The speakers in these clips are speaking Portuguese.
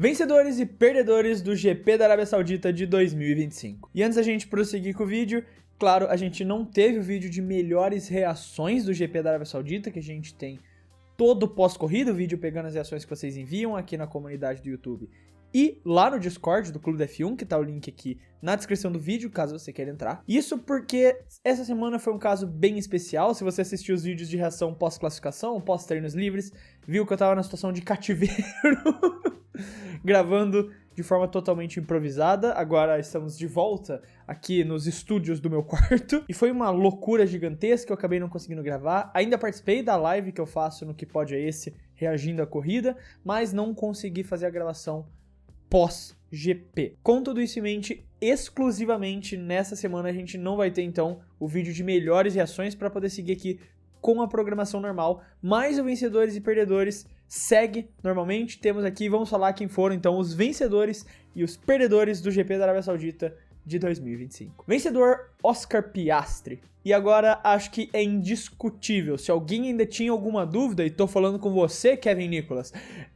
Vencedores e perdedores do GP da Arábia Saudita de 2025. E antes da gente prosseguir com o vídeo, claro, a gente não teve o vídeo de melhores reações do GP da Arábia Saudita, que a gente tem todo pós-corrida, o vídeo pegando as reações que vocês enviam aqui na comunidade do YouTube e lá no Discord do Clube da F1, que tá o link aqui na descrição do vídeo, caso você queira entrar. Isso porque essa semana foi um caso bem especial. Se você assistiu os vídeos de reação pós-classificação, pós-treinos livres, viu que eu tava na situação de cativeiro, gravando de forma totalmente improvisada. Agora estamos de volta aqui nos estúdios do meu quarto. E foi uma loucura gigantesca, eu acabei não conseguindo gravar. Ainda participei da live que eu faço no Que Pode É Esse, reagindo à corrida, mas não consegui fazer a gravação pós-GP. Com tudo isso em mente, exclusivamente nessa semana a gente não vai ter então o vídeo de melhores reações para poder seguir aqui com a programação normal, mas o vencedores e perdedores segue normalmente. Temos aqui, vamos falar quem foram então os vencedores e os perdedores do GP da Arábia Saudita de 2025. Vencedor, Oscar Piastri. E agora acho que é indiscutível, se alguém ainda tinha alguma dúvida, e tô falando com você, Kevin Nicholas,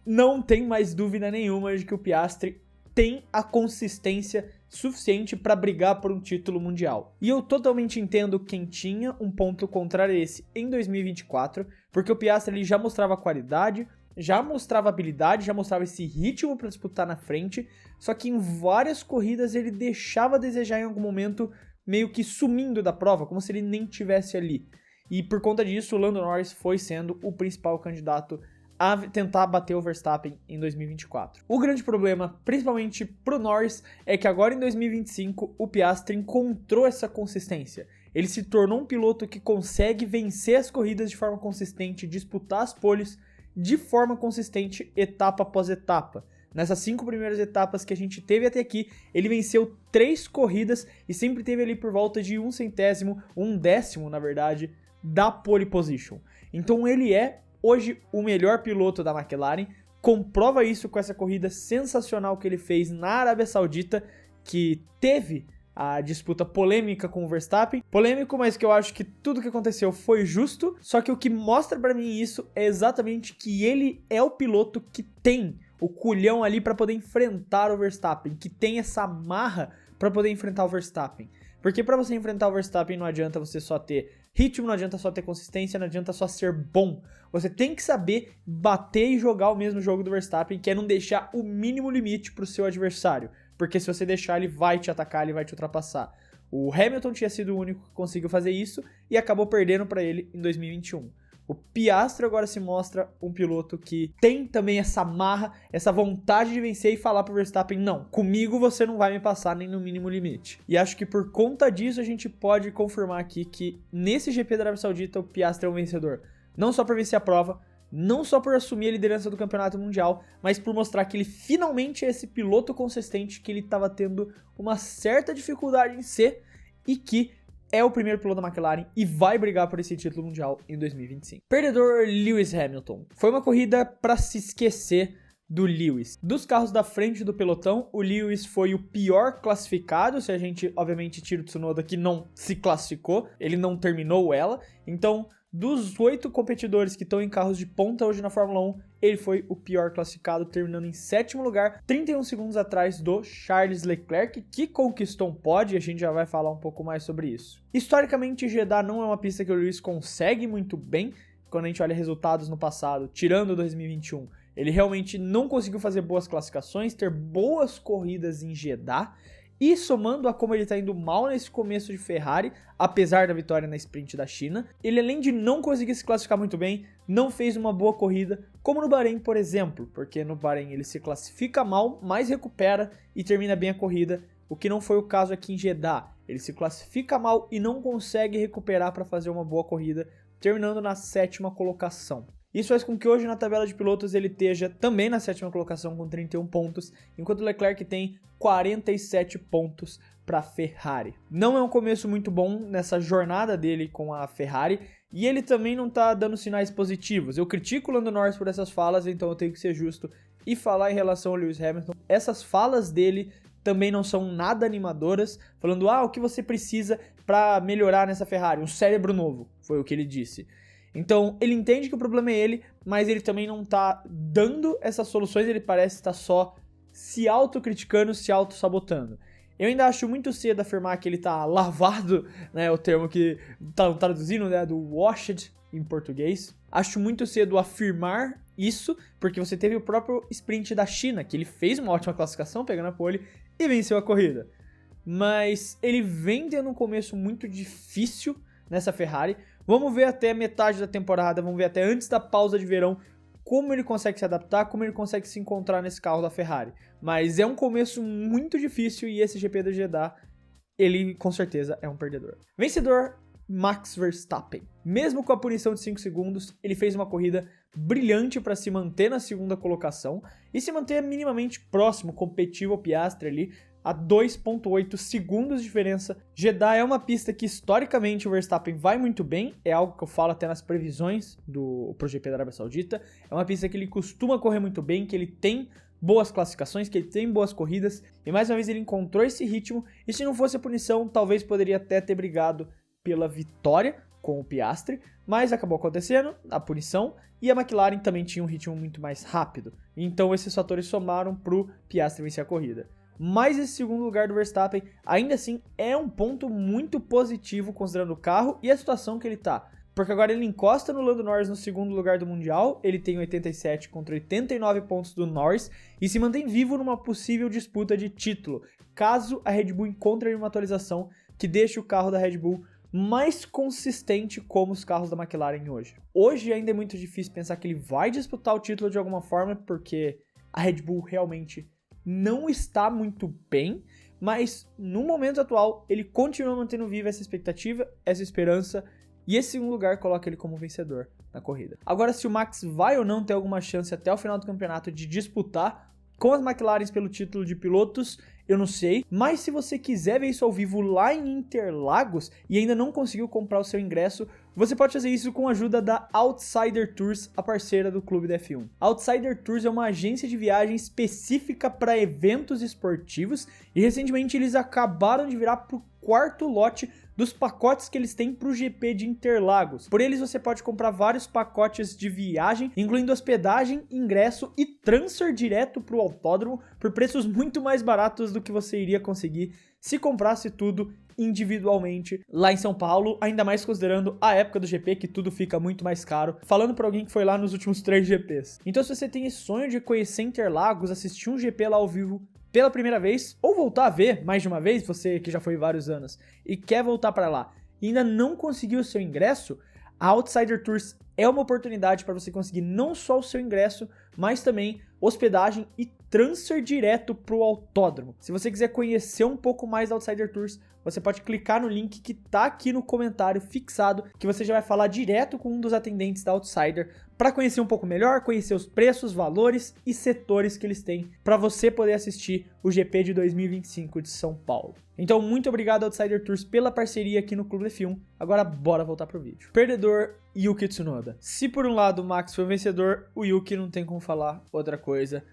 não tem mais dúvida nenhuma de que o Piastri tem a consistência suficiente para brigar por um título mundial. E eu totalmente entendo quem tinha um ponto contrário a esse em 2024, porque o Piastri ele já mostrava qualidade, já mostrava habilidade, já mostrava esse ritmo para disputar na frente, só que em várias corridas ele deixava a desejar em algum momento, meio que sumindo da prova, como se ele nem tivesse ali. E por conta disso, o Lando Norris foi sendo o principal candidato a tentar bater o Verstappen em 2024. O grande problema, principalmente pro Norris, é que agora em 2025 o Piastri encontrou essa consistência. Ele se tornou um piloto que consegue vencer as corridas de forma consistente, disputar as poles de forma consistente, etapa após etapa. Nessas 5 primeiras etapas que a gente teve até aqui, ele venceu 3 corridas e sempre teve ali por volta de 1/100, na verdade, da pole position. Então ele é hoje o melhor piloto da McLaren, comprova isso com essa corrida sensacional que ele fez na Arábia Saudita, que teve a disputa polêmica com o Verstappen. Polêmico, mas que eu acho que tudo que aconteceu foi justo, só que o que mostra pra mim isso é exatamente que ele é o piloto que tem o culhão ali pra poder enfrentar o Verstappen, que tem essa marra pra poder enfrentar o Verstappen. Porque pra você enfrentar o Verstappen não adianta você só ter ritmo, não adianta só ter consistência, não adianta só ser bom. Você tem que saber bater e jogar o mesmo jogo do Verstappen, que é não deixar o mínimo limite pro seu adversário. Porque se você deixar, ele vai te atacar, ele vai te ultrapassar. O Hamilton tinha sido o único que conseguiu fazer isso e acabou perdendo para ele em 2021. O Piastri agora se mostra um piloto que tem também essa marra, essa vontade de vencer e falar pro Verstappen, não, comigo você não vai me passar nem no mínimo limite. E acho que por conta disso a gente pode confirmar aqui que nesse GP da Arábia Saudita o Piastri é um vencedor. Não só por vencer a prova, não só por assumir a liderança do campeonato mundial, mas por mostrar que ele finalmente é esse piloto consistente que ele estava tendo uma certa dificuldade em ser e que é o primeiro piloto da McLaren e vai brigar por esse título mundial em 2025. Perdedor, Lewis Hamilton. Foi uma corrida para se esquecer do Lewis. Dos carros da frente do pelotão, o Lewis foi o pior classificado, se a gente obviamente tira o Tsunoda que não se classificou, ele não terminou ela, então dos 8 competidores que estão em carros de ponta hoje na Fórmula 1, ele foi o pior classificado, terminando em 7º lugar, 31 segundos atrás do Charles Leclerc, que conquistou um pódio, e a gente já vai falar um pouco mais sobre isso. Historicamente, Jeddah não é uma pista que o Lewis consegue muito bem, quando a gente olha resultados no passado, tirando 2021, ele realmente não conseguiu fazer boas classificações, ter boas corridas em Jeddah, e somando a como ele está indo mal nesse começo de Ferrari, apesar da vitória na sprint da China, ele além de não conseguir se classificar muito bem, não fez uma boa corrida, como no Bahrein, por exemplo, porque no Bahrein ele se classifica mal, mas recupera e termina bem a corrida, o que não foi o caso aqui em Jeddah. Ele se classifica mal e não consegue recuperar para fazer uma boa corrida, terminando na 7ª colocação. Isso faz com que hoje na tabela de pilotos ele esteja também na 7ª colocação com 31 pontos, enquanto o Leclerc tem 47 pontos para a Ferrari. Não é um começo muito bom nessa jornada dele com a Ferrari e ele também não está dando sinais positivos. Eu critico o Lando Norris por essas falas, então eu tenho que ser justo e falar em relação ao Lewis Hamilton. Essas falas dele também não são nada animadoras, falando, o que você precisa para melhorar nessa Ferrari? Um cérebro novo, foi o que ele disse. Então, ele entende que o problema é ele, mas ele também não tá dando essas soluções, ele parece estar só se autocriticando, se auto-sabotando. Eu ainda acho muito cedo afirmar que ele tá lavado, né, o termo que tá traduzindo, né, do washed em português. Acho muito cedo afirmar isso, porque você teve o próprio sprint da China, que ele fez uma ótima classificação, pegando a pole e venceu a corrida. Mas ele vem tendo um começo muito difícil nessa Ferrari. Vamos ver até metade da temporada, vamos ver até antes da pausa de verão como ele consegue se adaptar, como ele consegue se encontrar nesse carro da Ferrari. Mas é um começo muito difícil e esse GP da Jeddah, ele com certeza é um perdedor. Vencedor, Max Verstappen. Mesmo com a punição de 5 segundos, ele fez uma corrida brilhante para se manter na segunda colocação e se manter minimamente próximo, competitivo ao Piastri ali, a 2.8 segundos de diferença. Jeddah é uma pista que historicamente o Verstappen vai muito bem, é algo que eu falo até nas previsões pro GP da Arábia Saudita. É uma pista que ele costuma correr muito bem, que ele tem boas classificações, que ele tem boas corridas, e mais uma vez ele encontrou esse ritmo, e se não fosse a punição, talvez poderia até ter brigado pela vitória com o Piastri, mas acabou acontecendo a punição, e a McLaren também tinha um ritmo muito mais rápido. Então esses fatores somaram pro Piastri vencer a corrida. Mas esse segundo lugar do Verstappen, ainda assim, é um ponto muito positivo considerando o carro e a situação que ele tá. Porque agora ele encosta no Lando Norris no segundo lugar do Mundial, ele tem 87 contra 89 pontos do Norris e se mantém vivo numa possível disputa de título, caso a Red Bull encontre uma atualização que deixe o carro da Red Bull mais consistente como os carros da McLaren hoje. Hoje ainda é muito difícil pensar que ele vai disputar o título de alguma forma, porque a Red Bull realmente não está muito bem, mas no momento atual ele continua mantendo viva essa expectativa, essa esperança, e esse segundo lugar coloca ele como vencedor na corrida. Agora, se o Max vai ou não ter alguma chance até o final do campeonato de disputar com as McLarens pelo título de pilotos, eu não sei, mas se você quiser ver isso ao vivo lá em Interlagos e ainda não conseguiu comprar o seu ingresso, você pode fazer isso com a ajuda da Outsider Tours, a parceira do Clube da F1. A Outsider Tours é uma agência de viagem específica para eventos esportivos e recentemente eles acabaram de virar pro quarto lote dos pacotes que eles têm para o GP de Interlagos. Por eles você pode comprar vários pacotes de viagem, incluindo hospedagem, ingresso e transfer direto para o autódromo por preços muito mais baratos do que você iria conseguir se comprasse tudo individualmente lá em São Paulo, ainda mais considerando a época do GP, que tudo fica muito mais caro, falando para alguém que foi lá nos últimos 3 GPs. Então se você tem esse sonho de conhecer Interlagos, assistir um GP lá ao vivo pela primeira vez, ou voltar a ver mais de uma vez, você que já foi vários anos e quer voltar para lá e ainda não conseguiu o seu ingresso, a Outsider Tours é uma oportunidade para você conseguir não só o seu ingresso, mas também hospedagem e transfer direto para o autódromo. Se você quiser conhecer um pouco mais da Outsider Tours, você pode clicar no link que tá aqui no comentário fixado, que você já vai falar direto com um dos atendentes da Outsider para conhecer um pouco melhor, conhecer os preços, valores e setores que eles têm para você poder assistir o GP de 2025 de São Paulo. Então, muito obrigado Outsider Tours pela parceria aqui no Clube da F1. Agora, bora voltar pro vídeo. Perdedor, Yuki Tsunoda. Se por um lado o Max foi o vencedor, o Yuki não tem como falar outra coisa.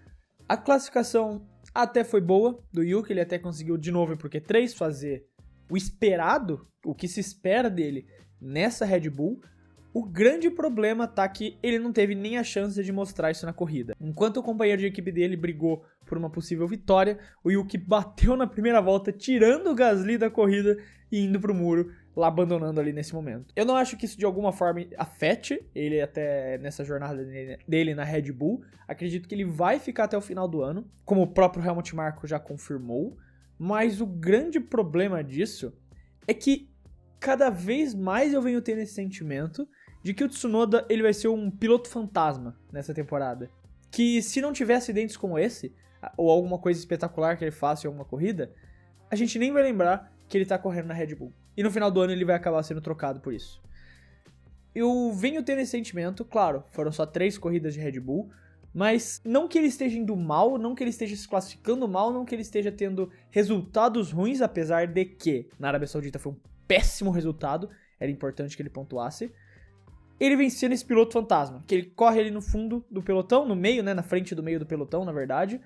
A classificação até foi boa do Yuki, ele até conseguiu de novo porque 3 fazer o esperado, o que se espera dele nessa Red Bull. O grande problema tá que ele não teve nem a chance de mostrar isso na corrida. Enquanto o companheiro de equipe dele brigou por uma possível vitória, o Yuki bateu na primeira volta, tirando o Gasly da corrida e indo pro muro, lá abandonando ali nesse momento. Eu não acho que isso de alguma forma afete ele até nessa jornada dele na Red Bull. Acredito que ele vai ficar até o final do ano, como o próprio Helmut Marko já confirmou. Mas o grande problema disso é que cada vez mais eu venho tendo esse sentimento de que o Tsunoda ele vai ser um piloto fantasma nessa temporada. Que se não tiver acidentes como esse, ou alguma coisa espetacular que ele faça em alguma corrida, a gente nem vai lembrar que ele tá correndo na Red Bull. E no final do ano ele vai acabar sendo trocado por isso. Eu venho tendo esse sentimento, claro, foram só 3 corridas de Red Bull, mas não que ele esteja indo mal, não que ele esteja se classificando mal, não que ele esteja tendo resultados ruins, apesar de que na Arábia Saudita foi um péssimo resultado, era importante que ele pontuasse. Ele vem sendo esse piloto fantasma, que ele corre ali no fundo do pelotão, no meio, né, na frente do meio do pelotão, na verdade,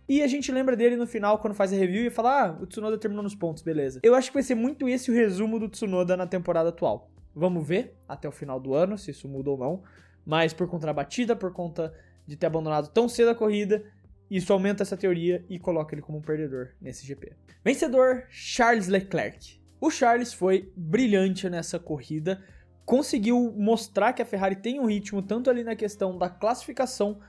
e a gente lembra dele no final, quando faz a review, e fala, o Tsunoda terminou nos pontos, beleza. Eu acho que vai ser muito esse o resumo do Tsunoda na temporada atual. Vamos ver até o final do ano, se isso muda ou não, mas por conta da batida, por conta de ter abandonado tão cedo a corrida, Isso aumenta essa teoria e coloca ele como um perdedor nesse GP. Vencedor, Charles Leclerc. O Charles foi brilhante nessa corrida, conseguiu mostrar que a Ferrari tem um ritmo tanto ali na questão da classificação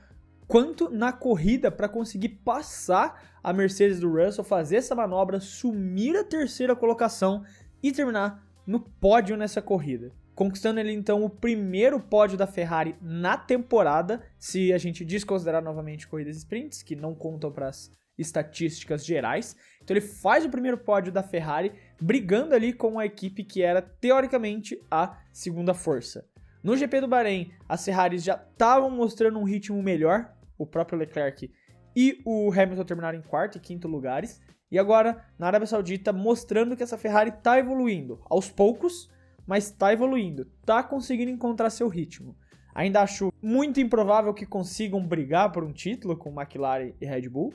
quanto na corrida para conseguir passar a Mercedes do Russell, fazer essa manobra, sumir a terceira colocação e terminar no pódio nessa corrida. Conquistando ele então o primeiro pódio da Ferrari na temporada, se a gente desconsiderar novamente corridas sprints, que não contam para as estatísticas gerais. Então ele faz o primeiro pódio da Ferrari, brigando ali com a equipe que era teoricamente a segunda força. No GP do Bahrein, as Ferraris já estavam mostrando um ritmo melhor, o próprio Leclerc e o Hamilton terminaram em quarto e quinto lugares, e agora na Arábia Saudita mostrando que essa Ferrari está evoluindo, aos poucos, mas está evoluindo, está conseguindo encontrar seu ritmo. Ainda acho muito improvável que consigam brigar por um título com McLaren e Red Bull,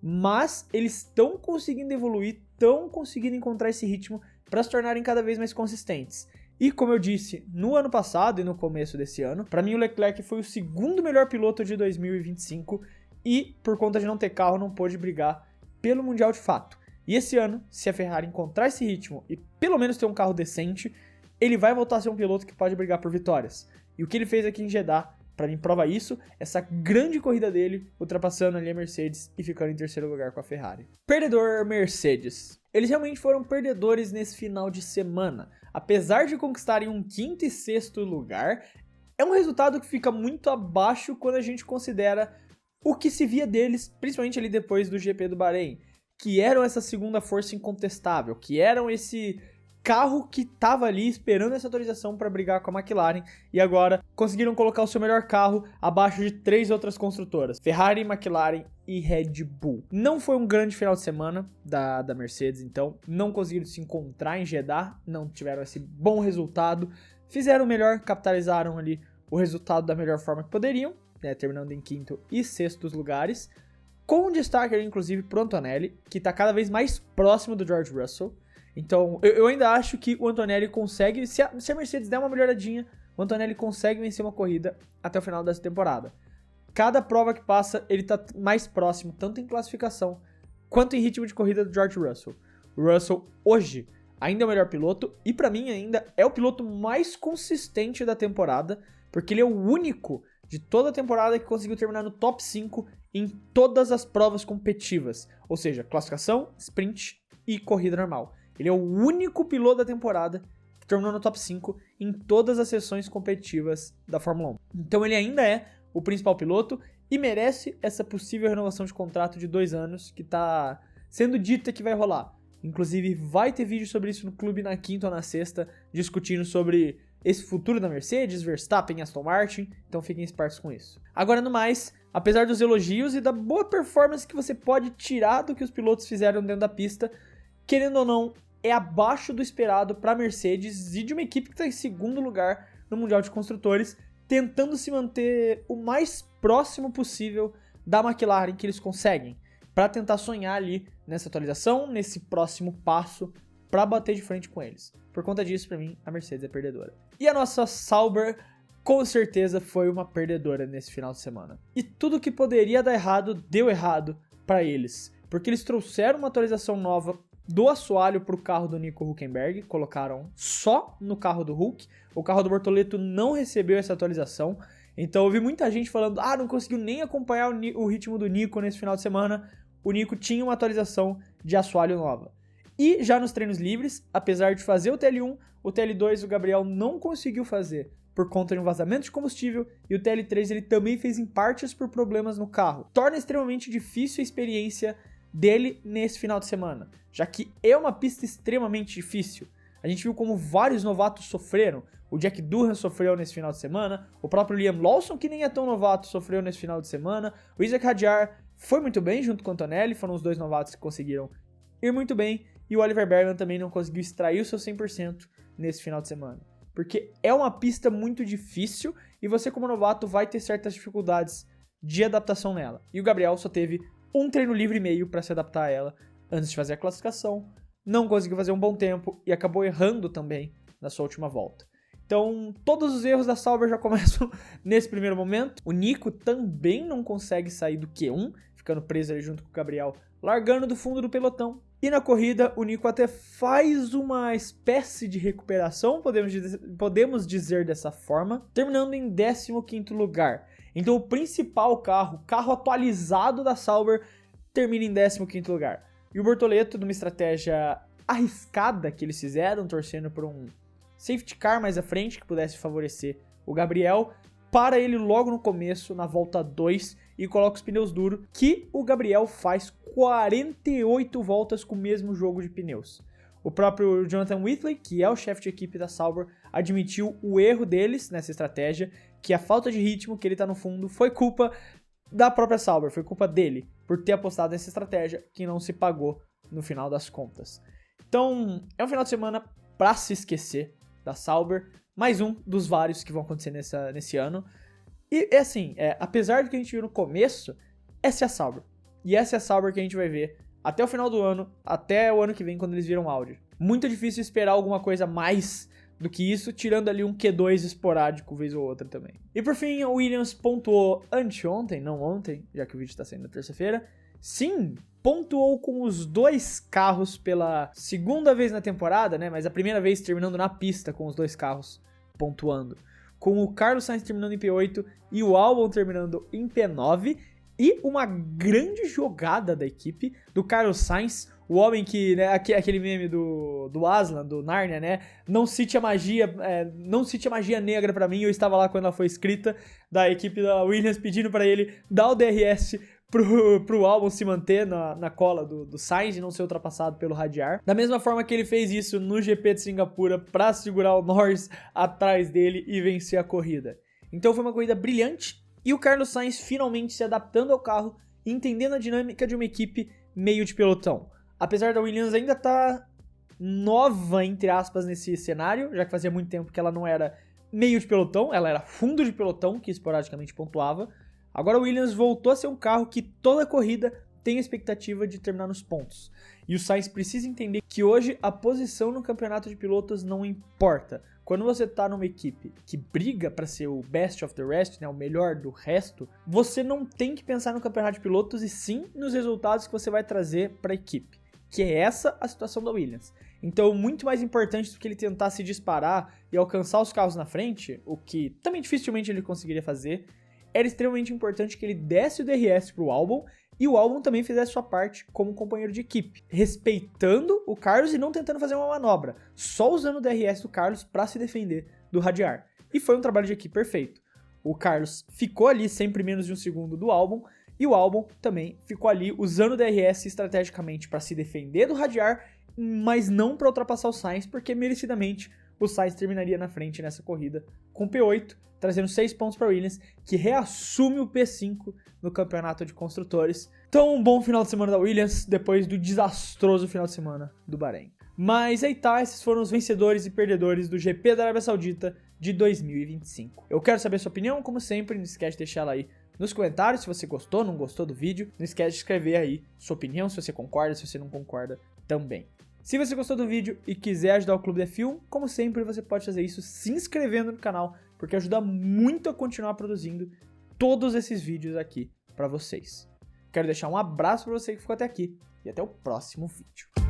mas eles estão conseguindo evoluir, estão conseguindo encontrar esse ritmo para se tornarem cada vez mais consistentes. E como eu disse no ano passado e no começo desse ano, para mim o Leclerc foi o segundo melhor piloto de 2025 e por conta de não ter carro não pôde brigar pelo Mundial de fato. E esse ano, se a Ferrari encontrar esse ritmo e pelo menos ter um carro decente, ele vai voltar a ser um piloto que pode brigar por vitórias. E o que ele fez aqui em Jeddah, para mim, prova isso, essa grande corrida dele, ultrapassando ali a Mercedes e ficando em terceiro lugar com a Ferrari. Perdedor Mercedes. Eles realmente foram perdedores nesse final de semana. Apesar de conquistarem um quinto e sexto lugar, é um resultado que fica muito abaixo quando a gente considera o que se via deles, principalmente ali depois do GP do Bahrein, que eram essa segunda força incontestável, que eram esse carro que estava ali esperando essa atualização para brigar com a McLaren e agora conseguiram colocar o seu melhor carro abaixo de 3 outras construtoras, Ferrari, McLaren e Red Bull. Não foi um grande final de semana da Mercedes, então não conseguiram se encontrar em Jeddah, não tiveram esse bom resultado, fizeram o melhor, capitalizaram ali o resultado da melhor forma que poderiam, né, terminando em quinto e sextos lugares, com um destaque inclusive pro Antonelli, que está cada vez mais próximo do George Russell. Então, eu ainda acho que o Antonelli consegue, se a Mercedes der uma melhoradinha, o Antonelli consegue vencer uma corrida até o final dessa temporada. Cada prova que passa, ele tá mais próximo, tanto em classificação, quanto em ritmo de corrida do George Russell. O Russell, hoje, ainda é o melhor piloto, e pra mim ainda é o piloto mais consistente da temporada, porque ele é o único de toda a temporada que conseguiu terminar no top 5 em todas as provas competitivas, ou seja, classificação, sprint e corrida normal. Ele é o único piloto da temporada que terminou no top 5 em todas as sessões competitivas da Fórmula 1. Então ele ainda é o principal piloto e merece essa possível renovação de contrato de 2 anos que está sendo dita que vai rolar. Inclusive vai ter vídeo sobre isso no clube na quinta ou na sexta, discutindo sobre esse futuro da Mercedes, Verstappen e Aston Martin, então fiquem espertos com isso. Agora no mais, apesar dos elogios e da boa performance que você pode tirar do que os pilotos fizeram dentro da pista, querendo ou não, é abaixo do esperado para a Mercedes e de uma equipe que está em segundo lugar no Mundial de Construtores, tentando se manter o mais próximo possível da McLaren que eles conseguem, para tentar sonhar ali nessa atualização, nesse próximo passo, para bater de frente com eles. Por conta disso, para mim, a Mercedes é perdedora. E a nossa Sauber, com certeza, foi uma perdedora nesse final de semana. E tudo que poderia dar errado, deu errado para eles, porque eles trouxeram uma atualização nova do assoalho para o carro do Nico Hülkenberg, colocaram só no carro do Hulk, o carro do Bortoleto não recebeu essa atualização, então eu vi muita gente falando, não conseguiu nem acompanhar o ritmo do Nico nesse final de semana, o Nico tinha uma atualização de assoalho nova. E já nos treinos livres, apesar de fazer o TL1, o TL2 o Gabriel não conseguiu fazer por conta de um vazamento de combustível, e o TL3 ele também fez em partes por problemas no carro. Torna extremamente difícil a experiência dele nesse final de semana, já que é uma pista extremamente difícil. A gente viu como vários novatos sofreram. O Jack Durham sofreu nesse final de semana, o próprio Liam Lawson, que nem é tão novato, sofreu nesse final de semana, o Isaac Hadjar foi muito bem junto com o Antonelli, foram os dois novatos que conseguiram ir muito bem, e o Oliver Bergman também não conseguiu extrair o seu 100% nesse final de semana, porque é uma pista muito difícil e você como novato vai ter certas dificuldades de adaptação nela, e o Gabriel só teve um treino livre e meio para se adaptar a ela antes de fazer a classificação, não conseguiu fazer um bom tempo e acabou errando também na sua última volta. Então, todos os erros da Sauber já começam nesse primeiro momento. O Nico também não consegue sair do Q1, ficando preso ali junto com o Gabriel, largando do fundo do pelotão. E na corrida, o Nico até faz uma espécie de recuperação, podemos dizer dessa forma, terminando em 15º lugar. Então o principal carro atualizado da Sauber, termina em 15º lugar. E o Bortoleto, numa estratégia arriscada que eles fizeram, torcendo por um safety car mais à frente, que pudesse favorecer o Gabriel, para ele logo no começo, na volta 2, e coloca os pneus duros, que o Gabriel faz 48 voltas com o mesmo jogo de pneus. O próprio Jonathan Whitley, que é o chefe de equipe da Sauber, admitiu o erro deles nessa estratégia, que a falta de ritmo que ele tá no fundo foi culpa da própria Sauber, foi culpa dele, por ter apostado nessa estratégia que não se pagou no final das contas. Então, é um final de semana pra se esquecer da Sauber, mais um dos vários que vão acontecer nesse ano. E é assim, apesar do que a gente viu no começo, essa é a Sauber. E essa é a Sauber que a gente vai ver até o final do ano, até o ano que vem, quando eles viram áudio. Muito difícil esperar alguma coisa mais do que isso, tirando ali um Q2 esporádico, vez ou outra também. E por fim, a Williams pontuou anteontem, não ontem, já que o vídeo está saindo na terça-feira. Sim, pontuou com os 2 carros pela segunda vez na temporada, né? Mas a primeira vez terminando na pista com os 2 carros pontuando. Com o Carlos Sainz terminando em P8 e o Albon terminando em P9. E uma grande jogada da equipe do Carlos Sainz, o homem que, né, aquele meme do Aslan, do Narnia, né, não cite a magia negra pra mim, eu estava lá quando ela foi escrita, da equipe da Williams pedindo pra ele dar o DRS pro Albon se manter na cola do Sainz e não ser ultrapassado pelo Radiar. Da mesma forma que ele fez isso no GP de Singapura pra segurar o Norris atrás dele e vencer a corrida. Então foi uma corrida brilhante. E o Carlos Sainz finalmente se adaptando ao carro, entendendo a dinâmica de uma equipe meio de pelotão. Apesar da Williams ainda estar nova, entre aspas, nesse cenário, já que fazia muito tempo que ela não era meio de pelotão, ela era fundo de pelotão, que esporadicamente pontuava. Agora a Williams voltou a ser um carro que toda corrida tem a expectativa de terminar nos pontos. E o Sainz precisa entender que hoje a posição no campeonato de pilotos não importa. Quando você tá numa equipe que briga para ser o best of the rest, né, o melhor do resto, você não tem que pensar no campeonato de pilotos e sim nos resultados que você vai trazer para a equipe, que é essa a situação da Williams. Então, muito mais importante do que ele tentar se disparar e alcançar os carros na frente, o que também dificilmente ele conseguiria fazer, era extremamente importante que ele desse o DRS pro Albon e o Albon também fizesse sua parte como companheiro de equipe, respeitando o Carlos e não tentando fazer uma manobra, só usando o DRS do Carlos para se defender do Radiar. E foi um trabalho de equipe perfeito. O Carlos ficou ali sempre menos de um segundo do Albon, e o Albon também ficou ali usando o DRS estrategicamente para se defender do Radiar, mas não para ultrapassar o Sainz, porque merecidamente o Sainz terminaria na frente nessa corrida com P8, trazendo 6 pontos para Williams, que reassume o P5 no campeonato de construtores. Então, um bom final de semana da Williams, depois do desastroso final de semana do Bahrein. Mas aí tá, esses foram os vencedores e perdedores do GP da Arábia Saudita de 2025. Eu quero saber a sua opinião, como sempre, não esquece de deixar ela aí nos comentários, se você gostou, não gostou do vídeo. Não esquece de escrever aí sua opinião, se você concorda, se você não concorda também. Se você gostou do vídeo e quiser ajudar o Clube F1, como sempre, você pode fazer isso se inscrevendo no canal, porque ajuda muito a continuar produzindo todos esses vídeos aqui para vocês. Quero deixar um abraço para você que ficou até aqui e até o próximo vídeo.